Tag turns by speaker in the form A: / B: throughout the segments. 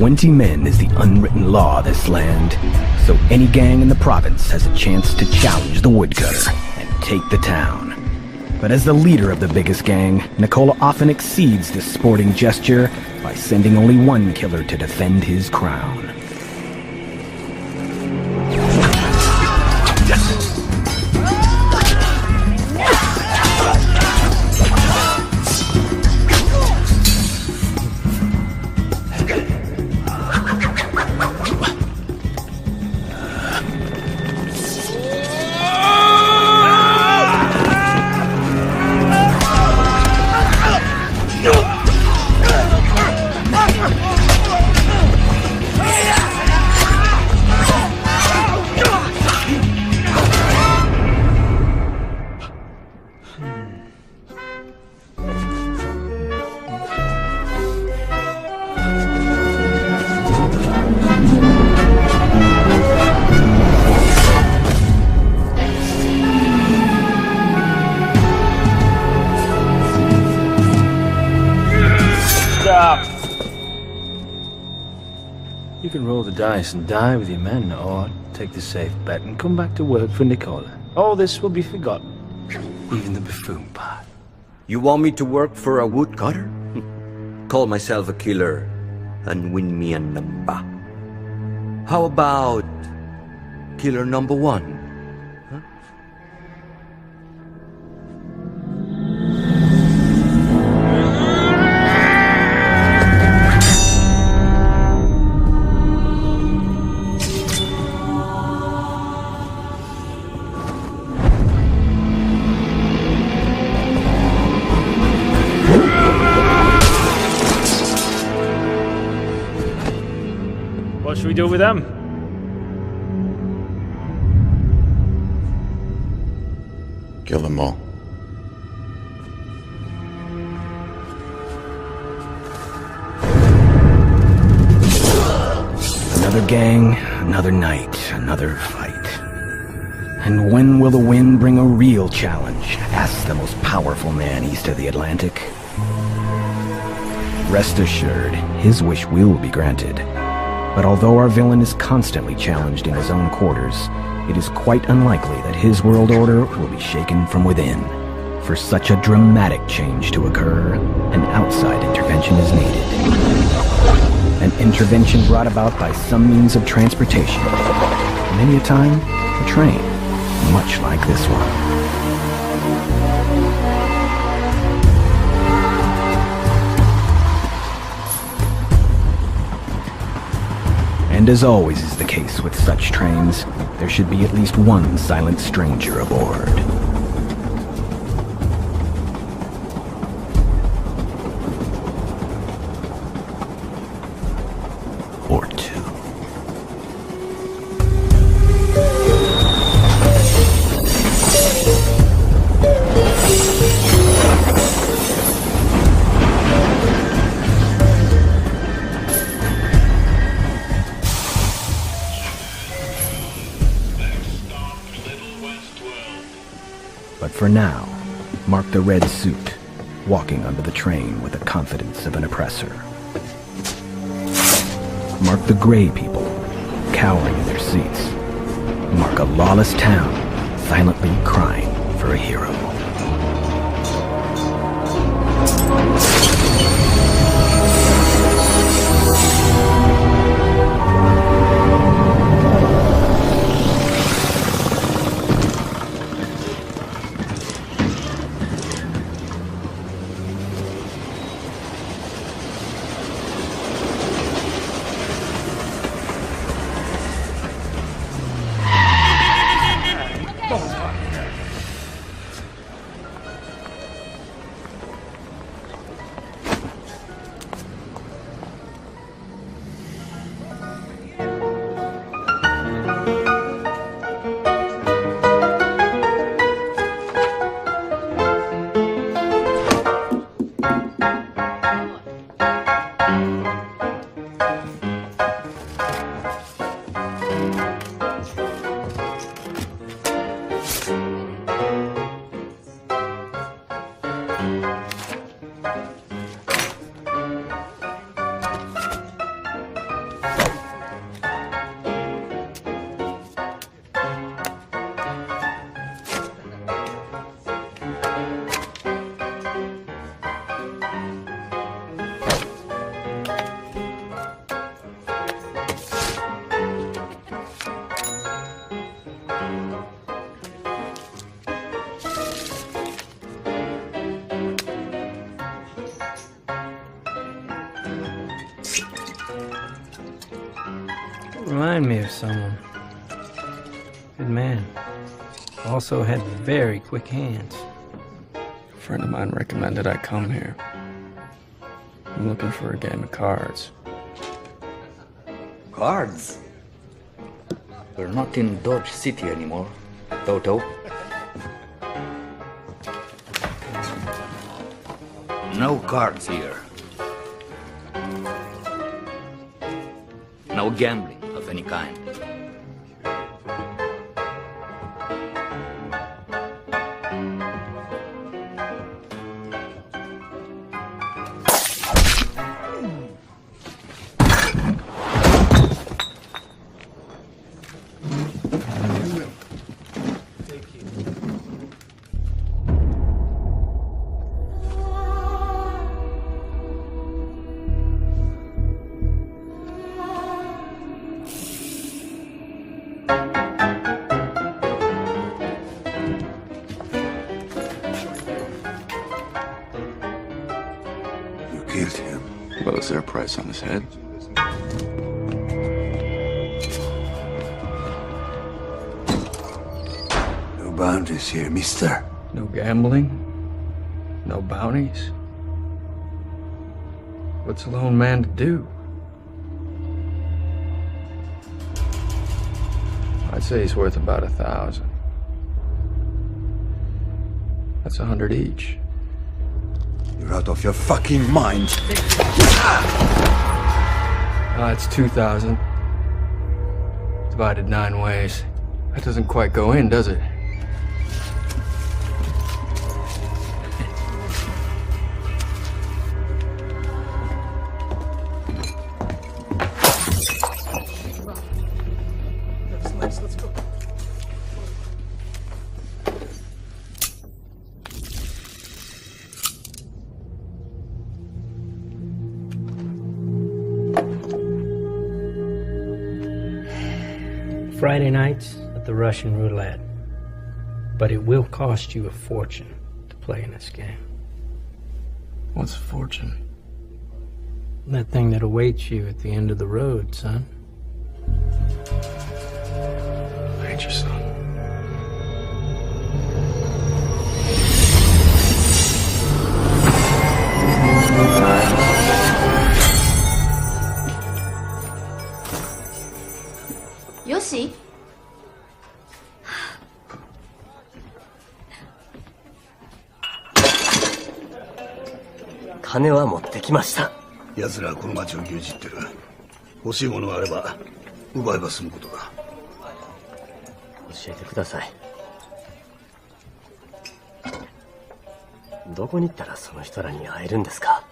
A: 20 men is the unwritten law of this land, so any gang in the province has a chance to challenge the woodcutter and take the town. But as the leader of the biggest gang, Nicola often exceeds this sporting gesture by sending only one killer to defend his crown.
B: You can roll the dice and die with your men, or take the safe bet and come back to work for Nicola. All this will be forgotten, even the buffoon part.
C: You want me to work for a woodcutter? Call myself a killer and win me a number. How about killer number one?
D: What should we do with them?
E: Kill them all.
A: Another gang, another night, another fight. And when will the wind bring a real challenge? Asks the most powerful man east of the Atlantic. Rest assured, his wish will be granted. But although our villain is constantly challenged in his own quarters, it is quite unlikely that his world order will be shaken from within. For such a dramatic change to occur, an outside intervention is needed. An intervention brought about by some means of transportation. Many a time, a train, much like this one. And as always is the case with such trains, there should be at least one silent stranger aboard. Or two. But for now, mark the red suit, walking under the train with the confidence of an oppressor. Mark the gray people, cowering in their seats. Mark a lawless town, silently crying for a hero.
D: Remind me of someone. Good man. Also had very quick hands.
F: A friend of mine recommended I come here. I'm looking for a game of cards.
G: Cards? We're not in Dodge City anymore, Toto. No cards here. No gambling of any kind.
E: Killed him. Well, is there a price on his head? No boundaries here, mister.
F: No gambling? No bounties? What's a lone man to do? I'd say he's worth about 1,000. That's 100 each.
E: You're out of your fucking mind.
F: It's 2,000. Divided 9 ways. That doesn't quite go in, does it?
B: Let's go.
D: Friday nights at the Russian roulette. But it will cost you a fortune to play in this game.
F: What's a fortune?
D: That thing that awaits you at the end of the road, son.
F: I hate your son.
H: Yoshi?
I: 金は持ってきました。
J: 奴らはこの町を牛耳ってる。欲しいものがあれば奪えば済むことだ。
I: 教えてください。どこに行ったらその人らに会えるんですか？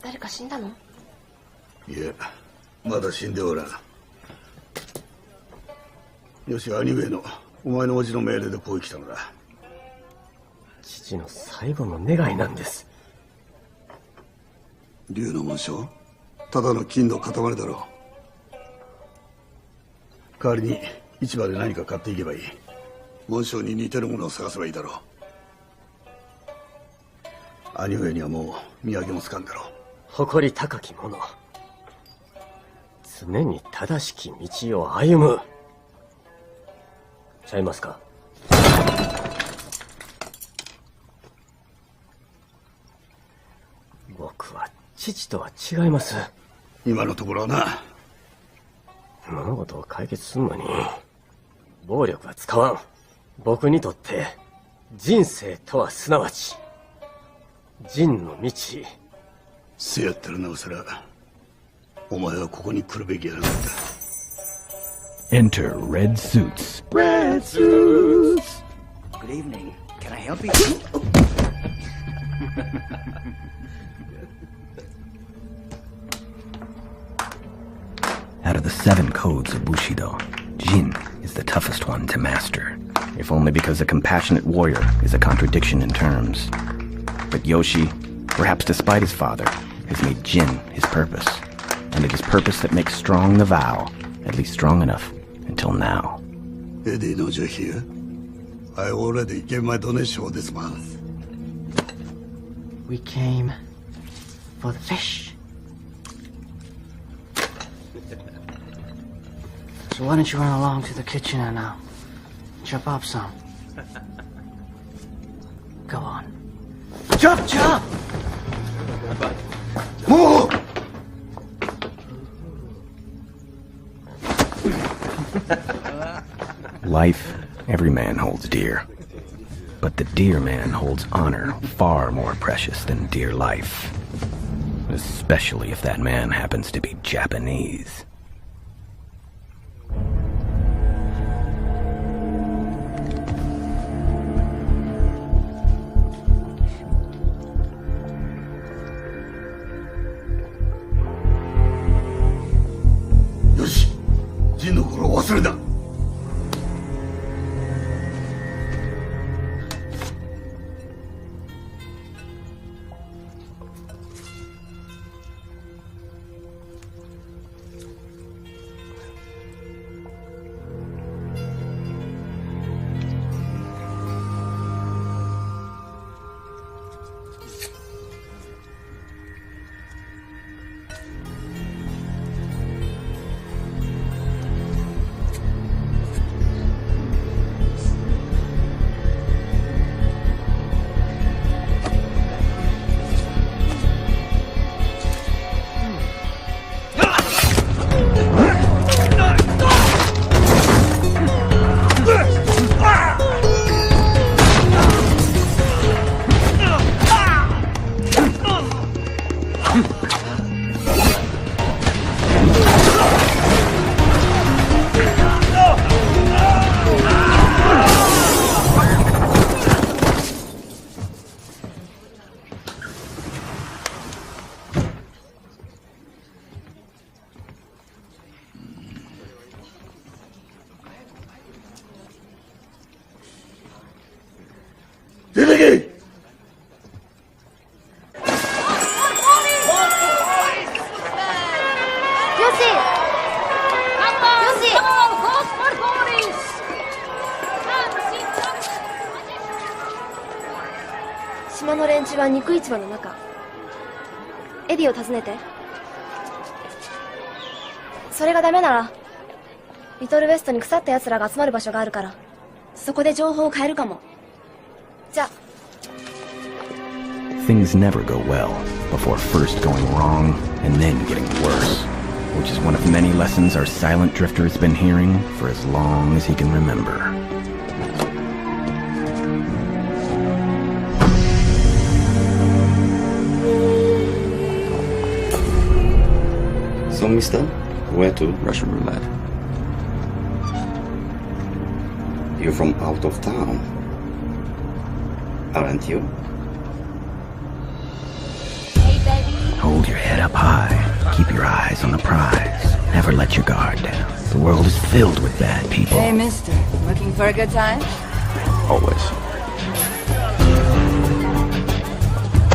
H: 誰か死んだの？
J: いえ、まだ死んでおらん。よし、兄上のお前の叔父の命令でこう来たのだ。
I: 父の最後の願いなんです。
J: 竜の紋章？ただの金の塊だろう。代わりに市場で何か買っていけばいい。紋章に似てるものを探せばいいだろう。兄上にはもう土産もつかんだろう。
I: 誇り高き者、常に正しき道を歩む。ちゃいますか？僕は父とは違います。
J: 今のところはな。
I: 物事を解決するのに暴力は使わん。僕にとって人生とはすなわち仁の道。
J: せやったらなおさらお前はここに来るべきやなかった。
A: Enter Red Suits. Red Suits!
G: Good evening. Can I help you?
A: Out of the 7 codes of Bushido, Jin is the toughest one to master, if only because a compassionate warrior is a contradiction in terms. But Yoshi, perhaps despite his father, has made Jin his purpose, and it is purpose that makes strong the vow, at least strong enough until now.
J: Eddie knows you're here. I already gave my donation this month.
I: We came for the fish.
K: So why don't you run along to the kitchen and chop up some? Go on. Chop, chop!
J: Move!
A: Life, every man holds dear. But the dear man holds honor far more precious than dear life. Especially if that man happens to be Japanese.
J: Yoshi, ジンの頃忘れだ。出てけ！
H: 島の連中は肉市場の中。エディを訪ねて。それがダメならリトルウェストに腐った奴らが集まる場所があるからそこで情報を変えるかも。じゃあ。
A: Things never go well before first going wrong and then getting worse, which is one of many lessons our silent drifter has been hearing for as long as he can remember.
L: So, mister, where to?
F: Russian roulette.
L: You're from out of town, aren't you?
A: Hold your head up high. Keep your eyes on the prize. Never let your guard down. The world is filled with bad people.
M: Hey, mister. Looking for a good time?
F: Always.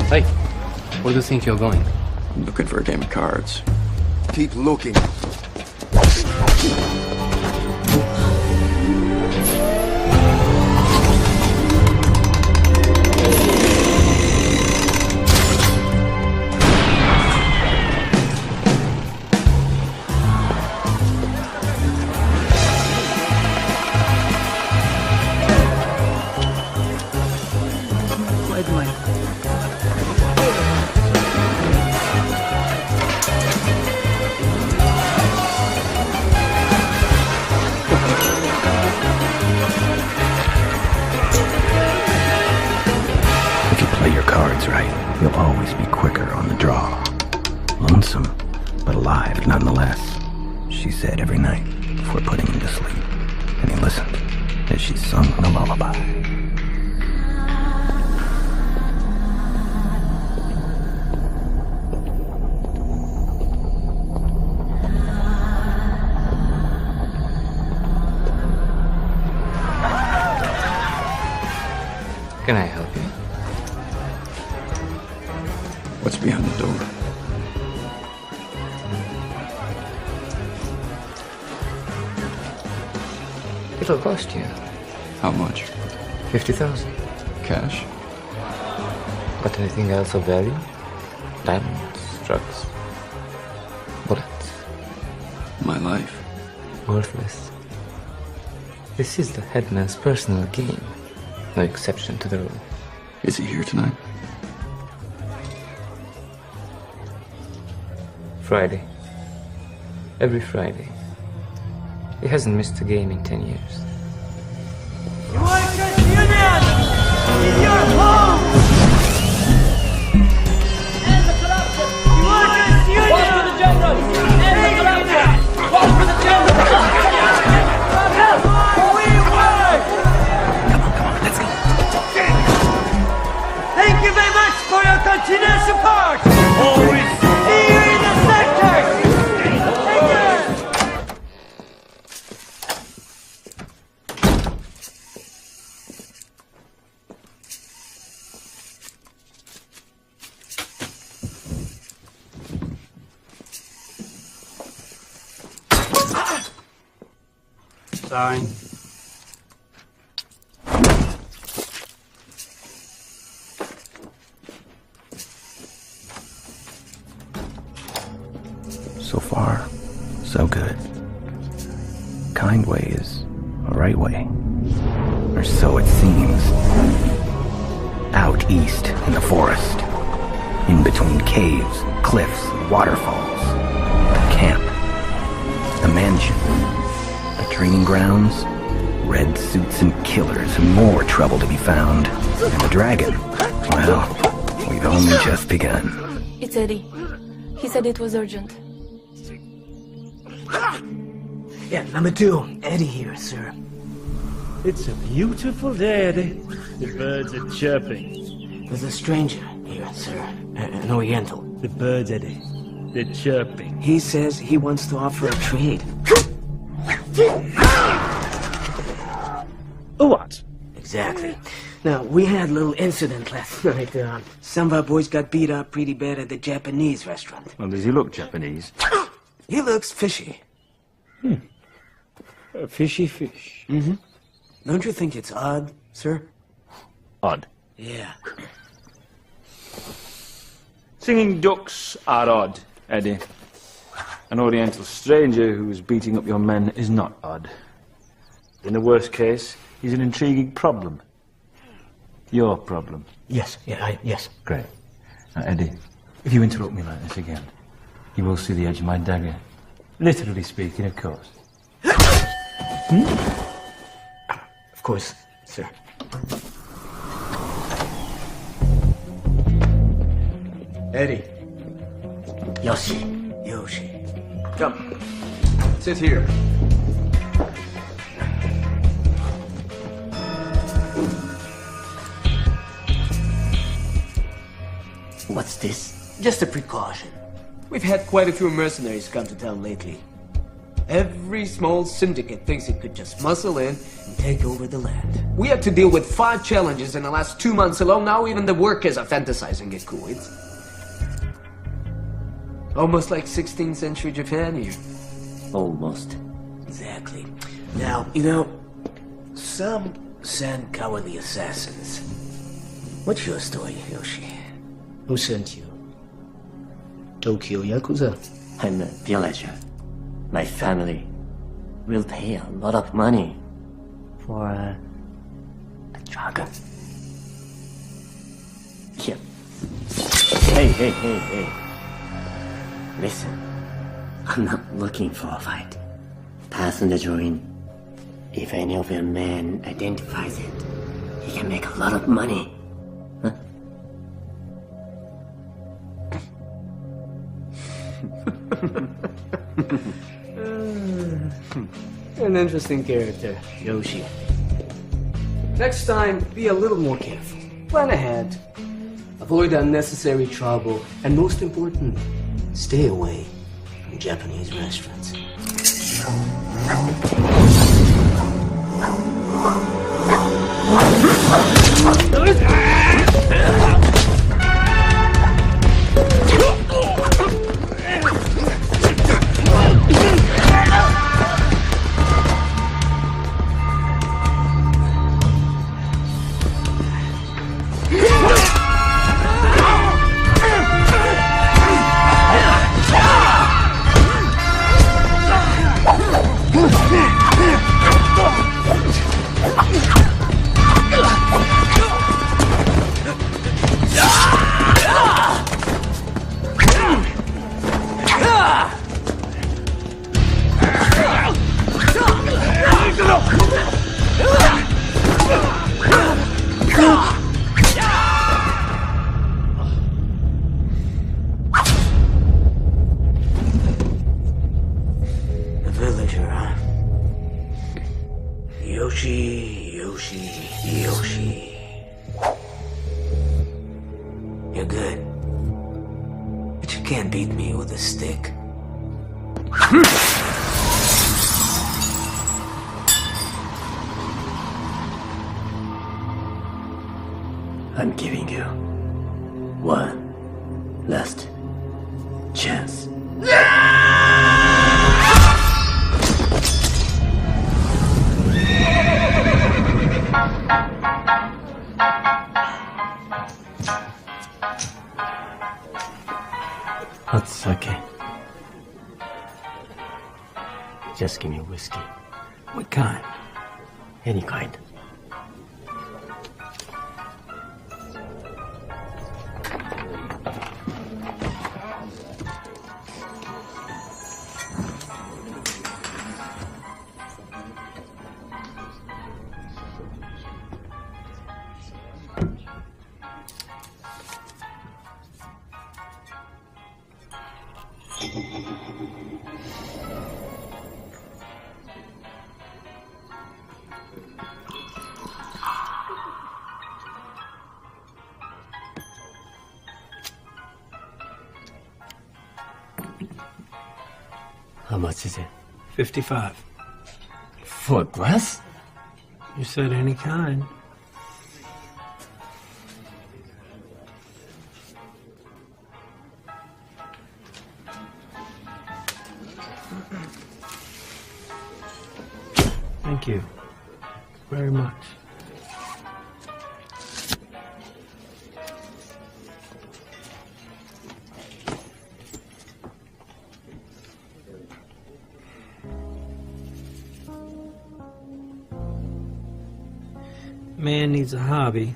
D: Hey, where do you think you're going?
F: I'm looking for a game of cards.
E: Keep looking.
A: You'll always be quicker on the draw. Lonesome, but alive nonetheless, she said every night before putting him to sleep. And he listened as she sung the lullaby.
D: Can I help you?
F: What's behind the door?
D: It'll cost you.
F: How much?
D: 50,000.
F: Cash?
D: Got anything else of value? Diamonds, drugs, bullets.
F: My life. Worthless. This is the headman's personal game. No exception to the rule.
E: Is he here tonight?
F: Friday. Every Friday. He hasn't missed a game in 10 years.
N: Workers' Union! In your home! End the corruption! Workers' Union! Walk for the generals! End the corruption! Walk for the generals! We work!
A: Come on, let's go.
N: Thank you very much for your continued support! Always! See you in the sector! Take care!
D: Sorry.
A: So far, so good. Kind way is a right way. Or so it seems. Out east in the forest. In between caves, cliffs, waterfalls. The camp. The mansion. The training grounds. Red suits and killers and more trouble to be found. And the dragon. Well, we've only just begun.
O: It's Eddie. He said it was urgent.
K: Yeah, number 2. Eddie here, sir.
B: It's a beautiful day, Eddie. The birds are chirping.
K: There's a stranger here, sir. An Oriental.
B: The birds, Eddie. They're chirping.
K: He says he wants to offer a trade.
B: What?
K: Exactly. Now, we had a little incident last night. Some of our boys got beat up pretty bad at the Japanese restaurant.
B: Well, does he look Japanese?
K: He looks fishy.
B: A fishy fish.
K: Mm-hmm. Don't you think it's odd, sir?
B: Odd.
K: Yeah.
B: Singing ducks are odd, Eddie. An Oriental stranger who is beating up your men is not odd. In the worst case, he's an intriguing problem. Your problem.
K: Yes, yes.
B: Great. Now, Eddie, if you interrupt me like this again, you will see the edge of my dagger. Literally speaking, of course.
K: Of course, sir.
I: Eddie.
K: Yoshi.
I: Come. Sit here.
K: What's this? Just a precaution. We've had quite a few mercenaries come to town lately. Every small syndicate thinks it could just muscle in and take over the land. We had to deal with 5 challenges in the last 2 months alone. Now even the workers are fantasizing it cool. It's almost like 16th century Japan here.
I: Almost.
K: Exactly. Now, some send cowardly assassins. What's your story, Yoshi?
I: Who sent you? Tokyo Yakuza?
K: I'm a villager. My family will pay a lot of money for a dragon. Yeah. Hey. Listen, I'm not looking for a fight. Pass on the joint. If any of your men identifies it, he can make a lot of money. Huh? An interesting character, Yoshi. Next time, be a little more careful. Plan ahead. Avoid unnecessary trouble, and most important, stay away from Japanese restaurants. Yoshi, Yoshi, Yoshi. You're good. But you can't beat me with a stick. I'm giving you one last chance.
I: Hot sake. Just give me whiskey.
D: What kind?
I: Any kind. How much is it?
D: 55.
I: For a glass?
D: You said any kind. Thank you very much. Man needs a hobby.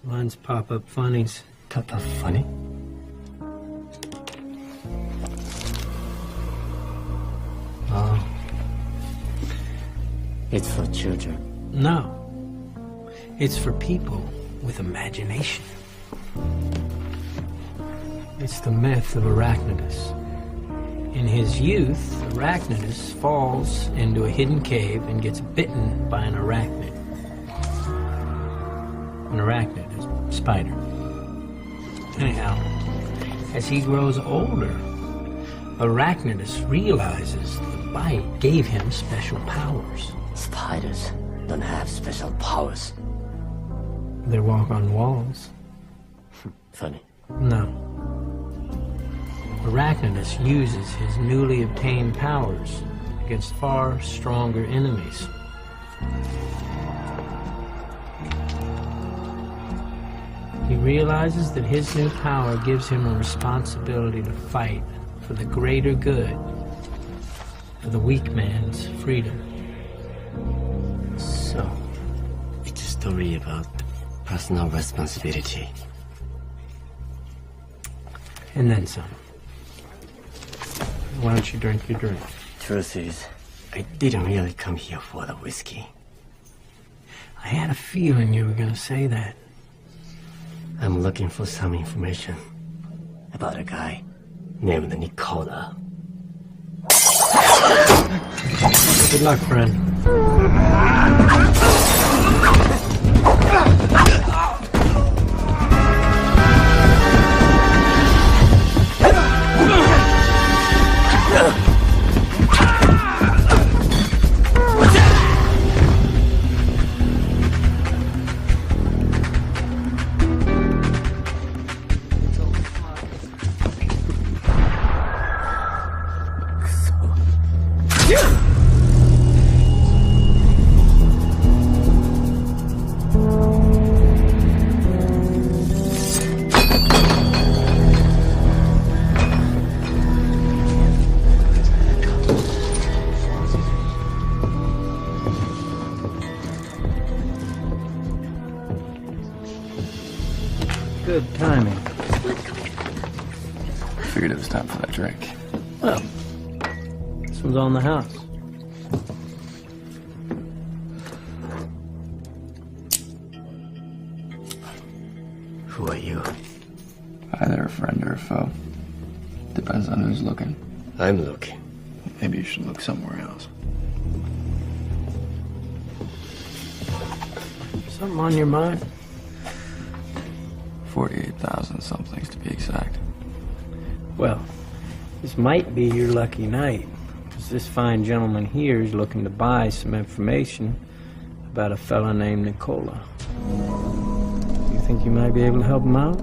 D: Mine's pop-up funnies.
I: Pop-up funny? Oh. It's for children.
D: No. It's for people with imagination. It's the myth of Arachnidus. In his youth, Arachnidus falls into a hidden cave and gets bitten by an arachnid. An arachnid is a spider. Anyhow, as he grows older, Arachnidus realizes the bite gave him special powers.
I: Spiders don't have special powers.
D: They walk on walls.
I: Funny.
D: No. Arachnidus uses his newly obtained powers against far stronger enemies. He realizes that his new power gives him a responsibility to fight for the greater good, for the weak man's freedom.
I: So, it's a story about personal responsibility.
D: And then some. Why don't you drink your drink?
I: Truth is, I didn't really come here for the whiskey.
D: I had a feeling you were going to say that.
I: I'm looking for some information about a guy named Nicola.
D: Good luck, friend. Good timing.
F: Figured it was time for that drink.
D: Well, this one's on the house.
I: Who are you?
F: Either a friend or a foe. Depends on who's looking.
I: I'm looking.
F: Maybe you should look somewhere else.
D: Something on your mind?
F: 48,000 somethings to be exact.
D: Well, this might be your lucky night, because this fine gentleman here is looking to buy some information about a fella named Nicola. You think you might be able to help him out?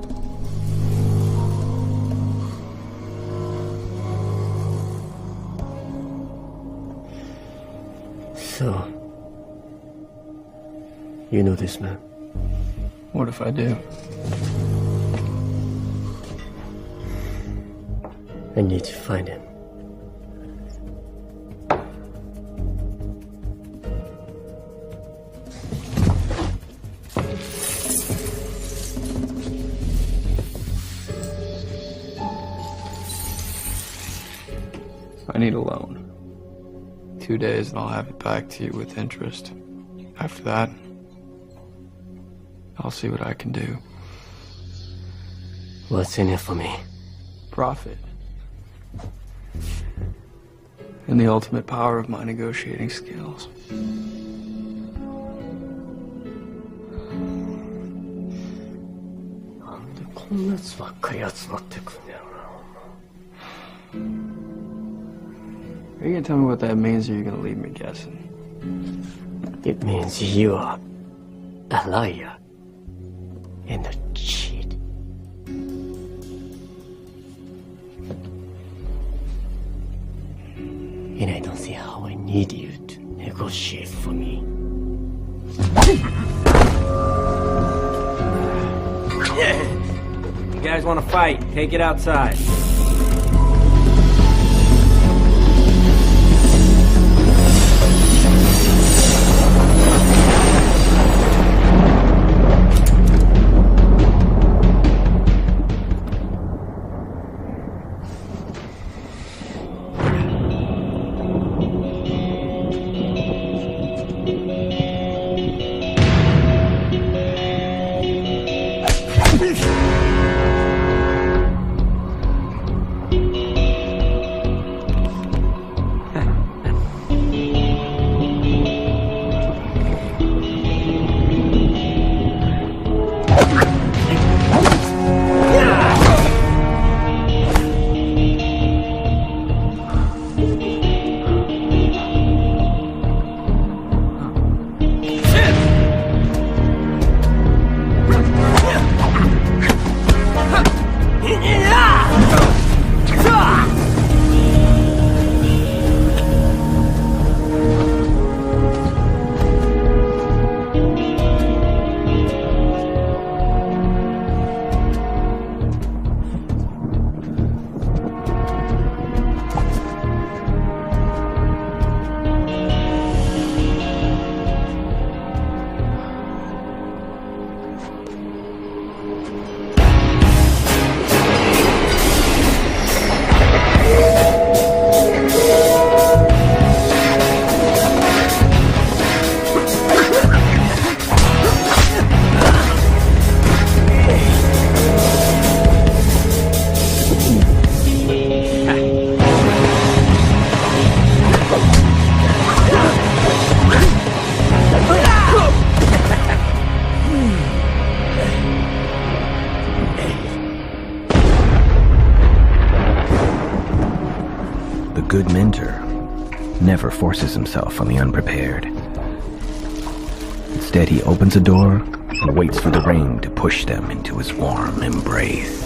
I: So, you know this man?
F: What if I do?
I: I need to find him.
F: I need a loan. 2 days and I'll have it back to you with interest. After that, I'll see what I can do.
I: What's in it for me?
F: Profit. And the ultimate power of my negotiating skills.
I: こんなやつばっかり集まってくんだよな。
F: Are you gonna tell me what that means, or are you gonna leave me guessing?
I: It means you are a liar and a cheat. And I don't see how I need you to negotiate for me.
D: You guys want to fight? Take it outside.
A: Good mentor never forces himself on the unprepared. Instead, he opens a door and waits for the rain to push them into his warm embrace.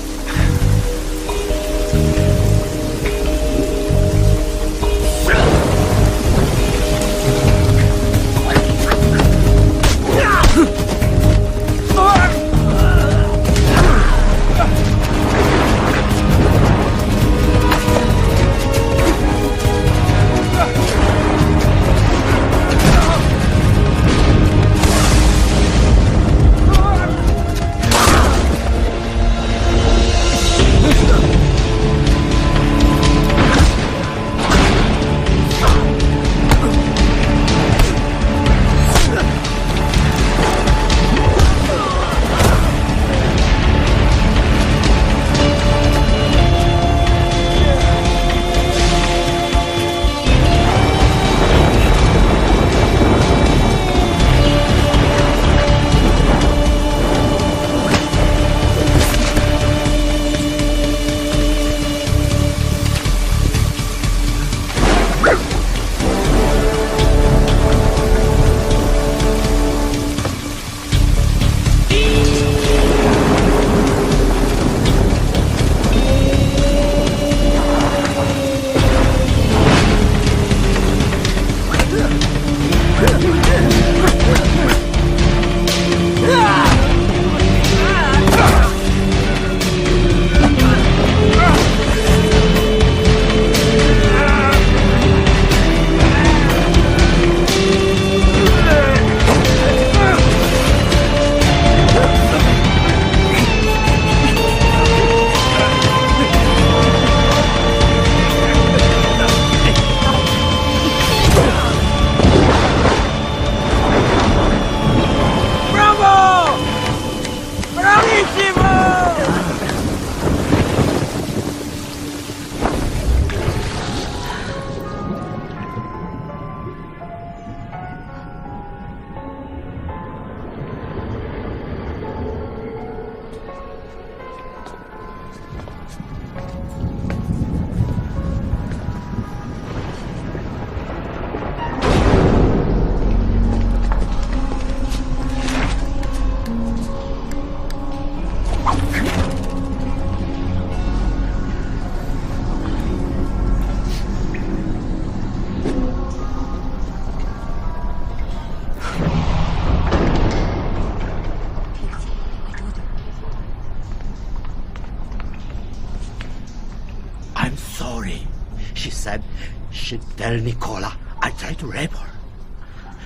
G: should tell Nicola I tried to rape her.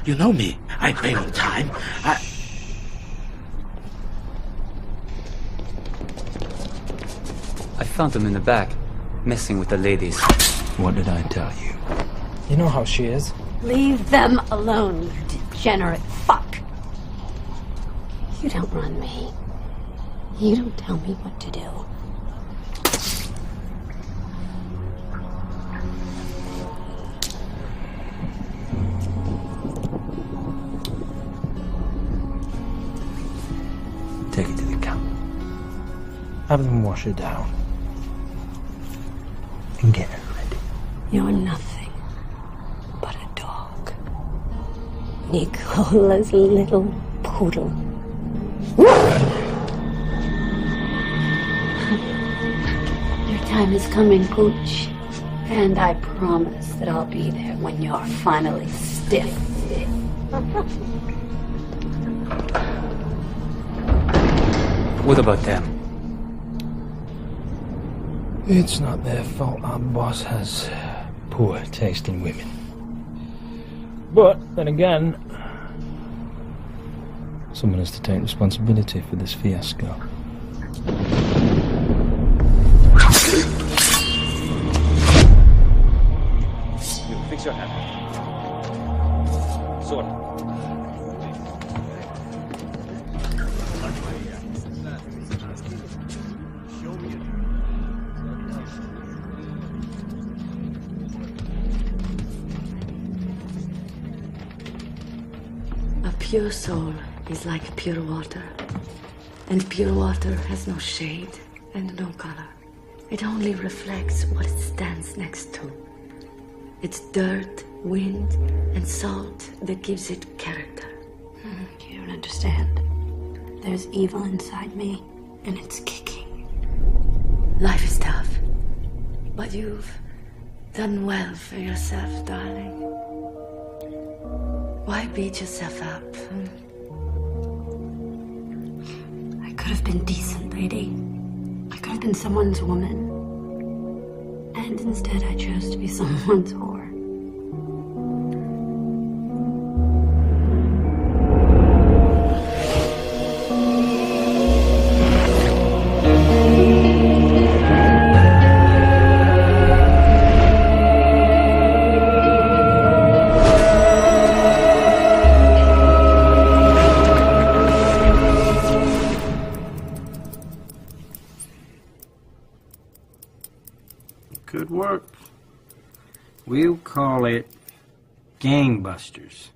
G: You know me. I pay on time.
P: I found them in the back, messing with the ladies.
B: What did I tell you?
Q: You know how she is.
R: Leave them alone, you degenerate fuck. You don't run me. You don't tell me what to do.
B: Take it to the camp.
Q: Have them wash her down. And get her ready.
R: You're nothing but a dog. Nicola's little poodle. Your time is coming, Pooch. And I promise that I'll be there when you're finally stiff.
P: What about them?
Q: It's not their fault our boss has poor taste in women. But, then again, someone has to take responsibility for this fiasco.
B: You fix your hand. Sword.
R: A pure soul is like pure water. And pure water has no shade and no color. It only reflects what it stands next to. It's dirt, wind, and salt that gives it character. You don't understand. There's evil inside me, and it's kicking. Life is tough. But you've done well for yourself, darling. Why beat yourself up? I could have been decent, lady. I could have been someone's woman. And instead I chose to be someone's whore.
D: Good work. We'll call it Gangbusters.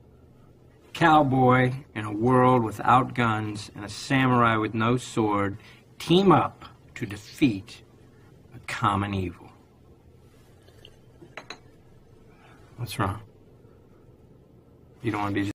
D: Cowboy in a world without guns and a samurai with no sword team up to defeat a common evil. What's wrong? You don't want to be